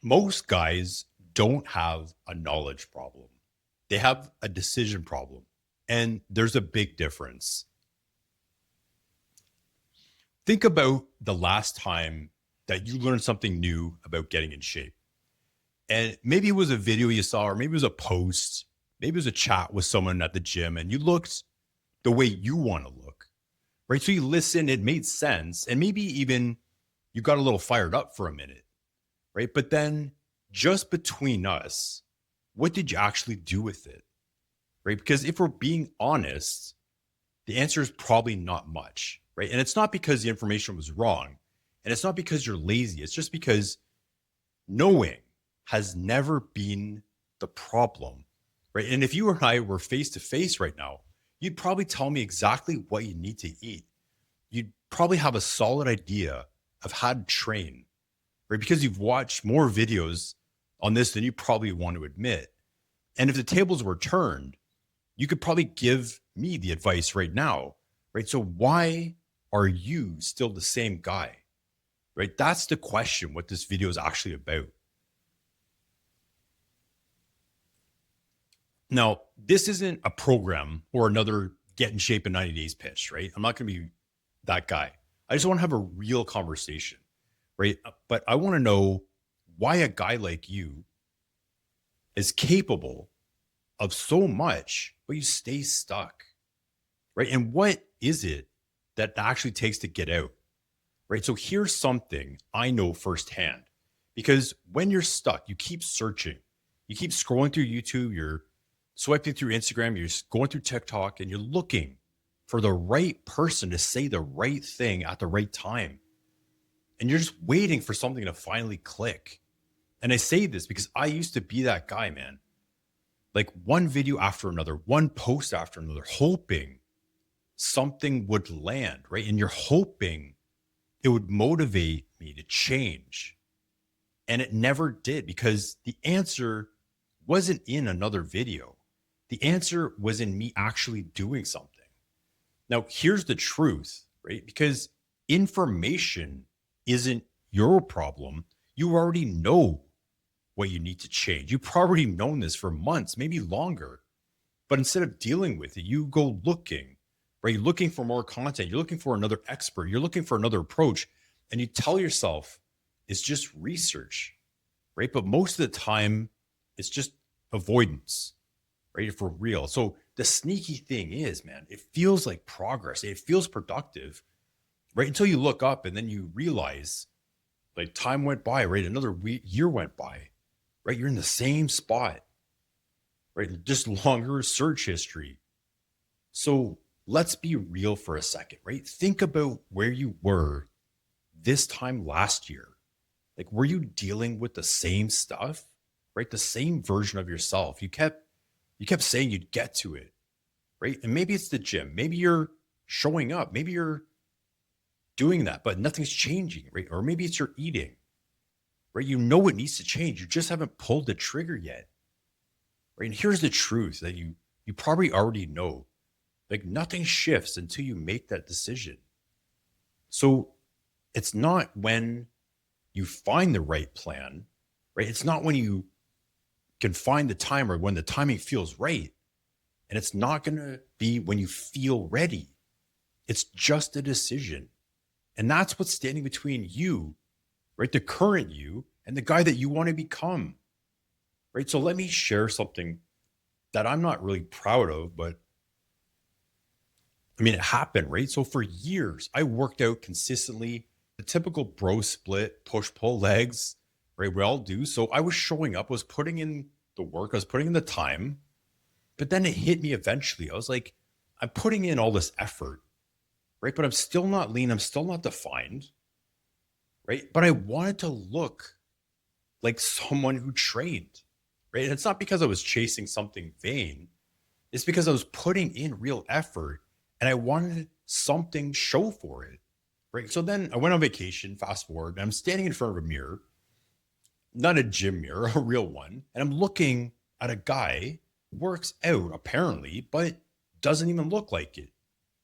Most guys don't have a knowledge problem. They have a decision problem. And there's a big difference. Think about the last time that you learned something new about getting in shape. And maybe it was a video you saw, or maybe it was a post, maybe it was a chat with someone at the gym, and you looked the way you want to look, right? So you listened, it made sense. And maybe even you got a little fired up for a minute, right? But then just between us, what did you actually do with it, right? Because if we're being honest, the answer is probably not much, right? And it's not because the information was wrong, and it's not because you're lazy. It's just because knowing has never been the problem, right? And if you and I were face to face right now, you'd probably tell me exactly what you need to eat. You'd probably have a solid idea of how to train, right? Because you've watched more videos on this than you probably want to admit. And if the tables were turned, you could probably give me the advice right now, right? So why are you still the same guy, right? That's the question, what this video is actually about. Now, this isn't a program or another get in shape in 90 days pitch, right? I'm not going to be that guy. I just want to have a real conversation, right? But I want to know why a guy like you is capable of so much, but you stay stuck, right? And what is it that actually takes to get out, right? So here's something I know firsthand because when you're stuck, you keep searching, you keep scrolling through YouTube, you're swiping through Instagram, you're going through TikTok, and you're looking for the right person to say the right thing at the right time. And you're just waiting for something to finally click. And I say this because I used to be that guy, man. Like one video after another, one post after another, hoping something would land, right? And you're hoping it would motivate me to change. And it never did because the answer wasn't in another video. The answer was in me actually doing something. Now, here's the truth, right? Because information isn't your problem. You already know what you need to change. You've probably known this for months, maybe longer. But instead of dealing with it, you go looking, right? You're looking for more content. You're looking for another expert. You're looking for another approach. And you tell yourself it's just research, right? But most of the time, it's just avoidance, right? For real. So the sneaky thing is, man, it feels like progress. It feels productive, right? Until you look up and then you realize like time went by, right? Another year went by, right? You're in the same spot, right? Just longer search history. So let's be real for a second, right? Think about where you were this time last year. Like, were you dealing with the same stuff, right? The same version of yourself. You kept saying you'd get to it, right? And maybe it's the gym. Maybe you're showing up. Maybe you're doing that, but nothing's changing, right? Or maybe it's your eating, right? You know it needs to change. You just haven't pulled the trigger yet, right? And here's the truth that you probably already know. Like nothing shifts until you make that decision. So it's not when you find the right plan, right? It's not when you can find the time or when the timing feels right. And it's not going to be when you feel ready. It's just a decision. And that's what's standing between you, right? The current you and the guy that you want to become, right? So let me share something that I'm not really proud of, but I mean, it happened, right? So for years, I worked out consistently, the typical bro split, push pull legs, right? We all do. So I was showing up, was putting in the work, I was putting in the time, but then it hit me eventually. I was like, I'm putting in all this effort, right? But I'm still not lean, I'm still not defined, right? But I wanted to look like someone who trained, right? And it's not because I was chasing something vain, it's because I was putting in real effort and I wanted something to show for it. Right. So then I went on vacation, fast forward, and I'm standing in front of a mirror, not a gym mirror, a real one. And I'm looking at a guy who works out apparently, but doesn't even look like it.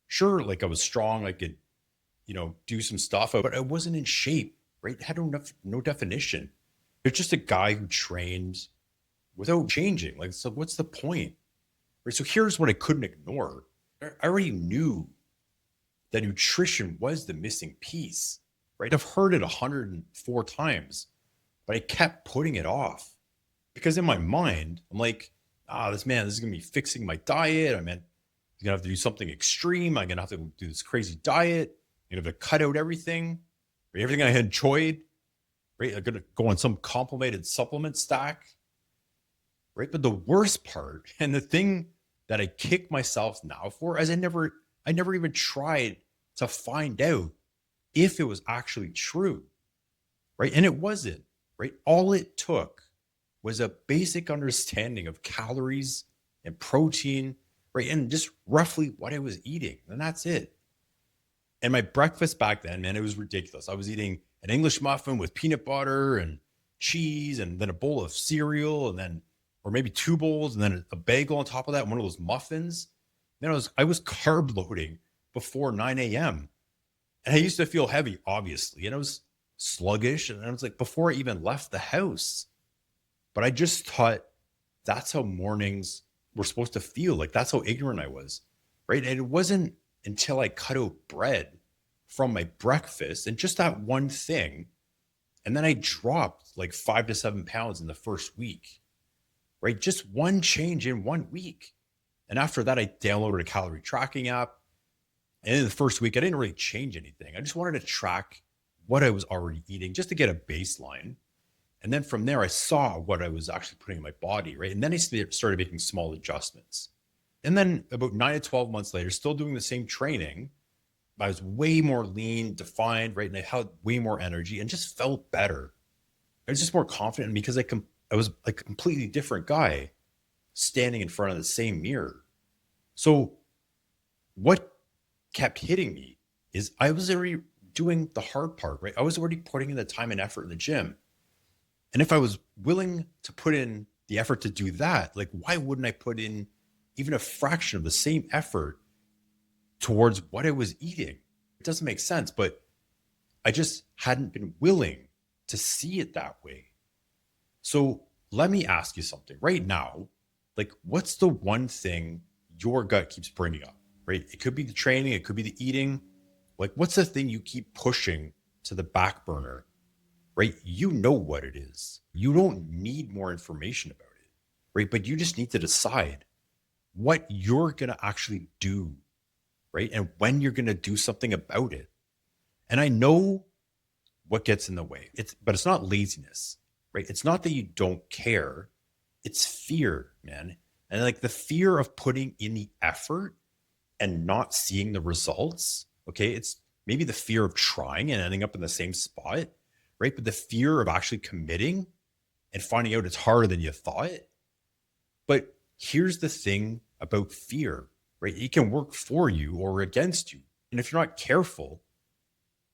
Sure, like I was strong, I could, do some stuff, but I wasn't in shape, right? Had no definition. It's just a guy who trained without changing. Like, so what's the point? Right. So here's what I couldn't ignore. I already knew that nutrition was the missing piece, right? I've heard it 104 times, but I kept putting it off because in my mind, I'm like, this is going to be fixing my diet. I'm going to have to do something extreme. I'm going to have to do this crazy diet. I'm going to have to cut out everything, right? Everything I had enjoyed, right? I'm going to go on some complicated supplement stack, right? But the worst part and the thing that I kick myself now for is I never even tried to find out if it was actually true, right? And it wasn't, right? All it took was a basic understanding of calories and protein, right? And just roughly what I was eating. And that's it. And my breakfast back then, man, it was ridiculous. I was eating an English muffin with peanut butter and cheese and then a bowl of cereal and then, or maybe two bowls and then a bagel on top of that, one of those muffins. Then I was carb loading before 9 a.m. And I used to feel heavy, obviously. And I was sluggish. And I was like, before I even left the house. But I just thought that's how mornings were supposed to feel. Like that's how ignorant I was. Right. And it wasn't until I cut out bread from my breakfast and just that one thing. And then I dropped like 5 to 7 pounds in the first week. Right. Just one change in 1 week. And after that, I downloaded a calorie tracking app. And in the first week, I didn't really change anything. I just wanted to track what I was already eating just to get a baseline. And then from there, I saw what I was actually putting in my body, right? And then I started making small adjustments. And then about 9 to 12 months later, still doing the same training, I was way more lean, defined, right? And I had way more energy and just felt better. I was just more confident because I was a completely different guy standing in front of the same mirror. So what kept hitting me is I was already doing the hard part, right? I was already putting in the time and effort in the gym. And if I was willing to put in the effort to do that, like, why wouldn't I put in even a fraction of the same effort towards what I was eating? It doesn't make sense, but I just hadn't been willing to see it that way. So let me ask you something right now. Like, what's the one thing your gut keeps bringing up, right? It could be the training, it could be the eating. Like, what's the thing you keep pushing to the back burner, right? You know what it is. You don't need more information about it, right? But you just need to decide what you're going to actually do, right? And when you're going to do something about it. And I know what gets in the way. But it's not laziness, right? It's not that you don't care. It's fear, man. And like the fear of putting in the effort and not seeing the results. Okay. It's maybe the fear of trying and ending up in the same spot, right? But the fear of actually committing and finding out it's harder than you thought. But here's the thing about fear, right? It can work for you or against you. And if you're not careful,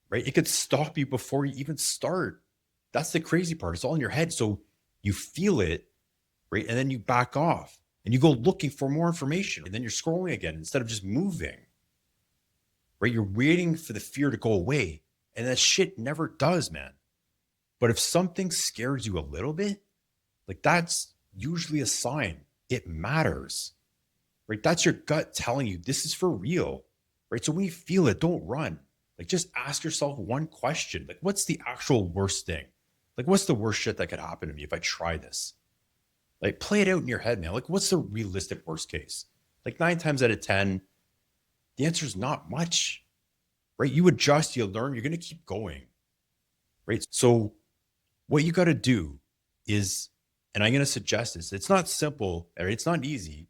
right, it could stop you before you even start. That's the crazy part. It's all in your head. So you feel it, right? And then you back off and you go looking for more information. And then you're scrolling again instead of just moving, right? You're waiting for the fear to go away. And that shit never does, man. But if something scares you a little bit, like that's usually a sign it matters, right? That's your gut telling you this is for real, right? So when you feel it, don't run. Like just ask yourself one question. Like, what's the actual worst thing? Like, what's the worst shit that could happen to me if I try this? Like, play it out in your head, man. Like, what's the realistic worst case? Like 9 times out of 10, the answer is not much, right? You adjust, you learn, you're going to keep going, right? So what you got to do is, and I'm going to suggest this, it's not simple, right? It's not easy,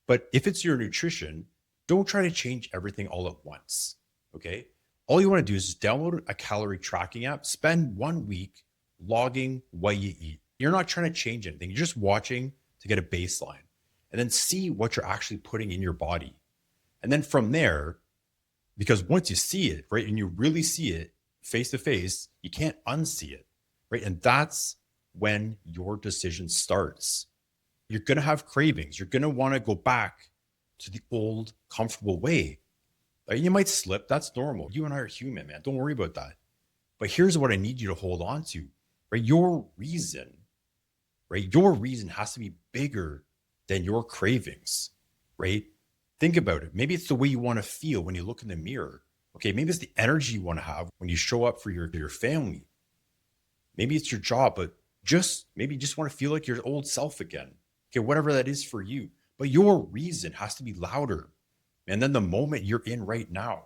but if it's your nutrition, don't try to change everything all at once, okay? All you want to do is just download a calorie tracking app, spend 1 week logging what you eat. You're not trying to change anything. You're just watching to get a baseline and then see what you're actually putting in your body. And then from there, because once you see it, right, and you really see it face to face, you can't unsee it, right? And that's when your decision starts. You're going to have cravings. You're going to want to go back to the old comfortable way. You might slip. That's normal. You and I are human, man. Don't worry about that. But here's what I need you to hold on to right? Your reason, right? Your reason has to be bigger than your cravings, right? Think about it. Maybe it's the way you want to feel when you look in the mirror. Okay, maybe it's the energy you want to have when you show up for your family. Maybe it's your job, but just maybe you just want to feel like your old self again. Okay, whatever that is for you. But your reason has to be louder. And then the moment you're in right now,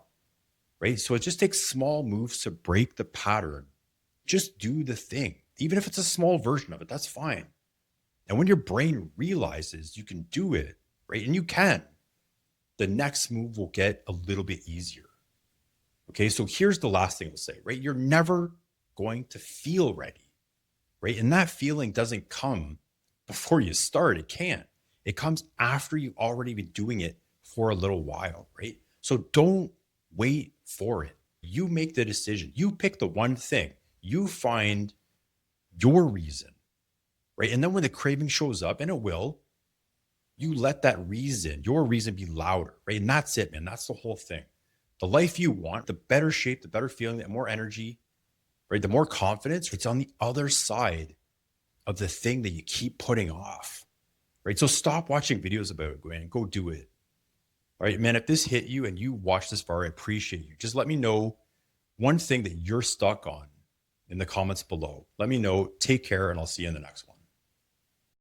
right? So it just takes small moves to break the pattern. Just do the thing. Even if it's a small version of it, that's fine. And when your brain realizes you can do it, right? And you can, the next move will get a little bit easier. Okay. So here's the last thing I'll say, right? You're never going to feel ready, right? And that feeling doesn't come before you start. It can't. It comes after you've already been doing it for a little while, right? So don't wait for it. You make the decision. You pick the one thing. You find your reason, right? And then when the craving shows up, and it will, you let that reason, your reason be louder, right? And that's it, man. That's the whole thing. The life you want, the better shape, the better feeling, the more energy, right? The more confidence, it's on the other side of the thing that you keep putting off, right? So stop watching videos about it, man. Go do it. All right, man. If this hit you and you watched this far, I appreciate you. Just let me know one thing that you're stuck on in the comments below. Let me know. Take care, and I'll see you in the next one.